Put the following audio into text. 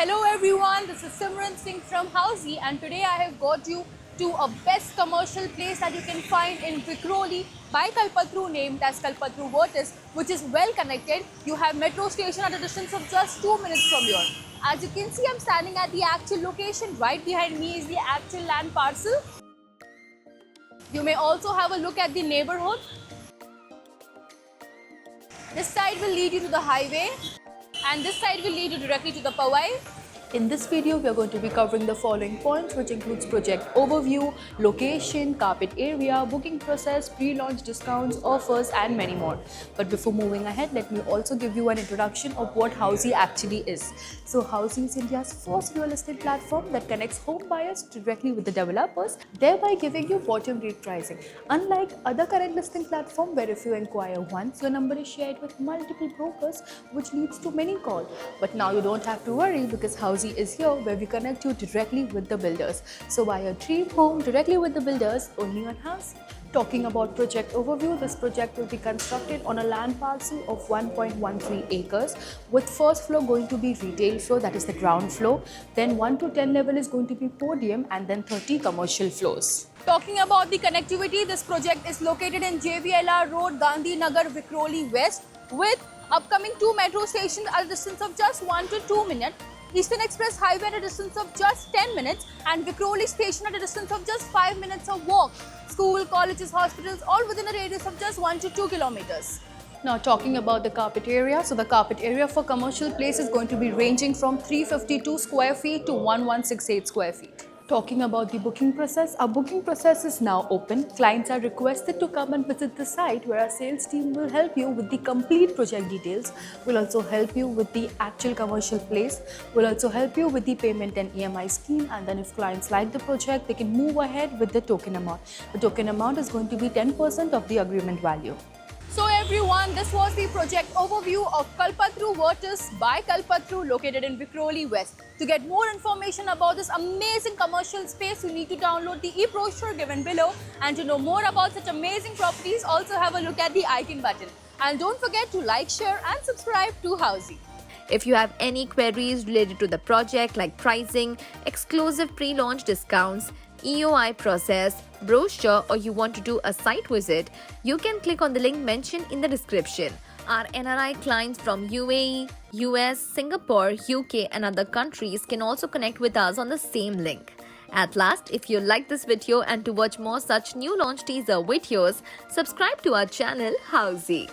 Hello everyone, this is Simran Singh from Housey and today I have got you to a best commercial place that you can find in Vikhroli by Kalpataru named as Kalpataru Vertus, which is well connected. You have metro station at a distance of just 2 minutes from here. As you can see, I'm standing at the actual location. Right behind me is the actual land parcel. You may also have a look at the neighborhood. This side will lead you to the highway and this side will lead you directly to the Powai. In this video, we are going to be covering the following points, which includes project overview, location, carpet area, booking process, pre-launch discounts, offers, and many more. But before moving ahead, let me also give you an introduction of what Housey actually is. So Housey is India's first real estate platform that connects home buyers directly with the developers, thereby giving you bottom rate pricing. Unlike other current listing platforms where if you inquire once, your number is shared with multiple brokers, which leads to many calls. But now you don't have to worry because Housey is here where we connect you directly with the builders. So buy your dream home directly with the builders only on Housey. Talking about project overview, this project will be constructed on a land parcel of 1.13 acres with first floor going to be retail floor, that is the ground floor. Then 1 to 10 level is going to be podium and then 30 commercial floors. Talking about the connectivity, this project is located in JVLR Road, Gandhi Nagar, Vikhroli West with upcoming 2 metro stations at a distance of just 1 to 2 minutes. Eastern Express Highway at a distance of just 10 minutes and Vikhroli Station at a distance of just 5 minutes of walk. School, colleges, hospitals all within a radius of just 1 to 2 kilometers. Now talking about the carpet area. So the carpet area for commercial place is going to be ranging from 352 square feet to 1168 square feet. Talking about the booking process, our booking process is now open. Clients are requested to come and visit the site where our sales team will help you with the complete project details. We'll also help you with the actual commercial place. We'll also help you with the payment and EMI scheme, and then if clients like the project, they can move ahead with the token amount. The token amount is going to be 10% of the agreement value. So everyone, this was the project overview of Kalpataru Vertus by Kalpataru located in Vikhroli West. To get more information about this amazing commercial space, you need to download the e-brochure given below. And to know more about such amazing properties, also have a look at the icon button. And don't forget to like, share and subscribe to Housey. If you have any queries related to the project like pricing, exclusive pre-launch discounts, EOI process, brochure, or you want to do a site visit, you can click on the link mentioned in the description. Our NRI clients from UAE, US, Singapore, UK and other countries can also connect with us on the same link. At last, if you like this video and to watch more such new launch teaser videos, subscribe to our channel Housey.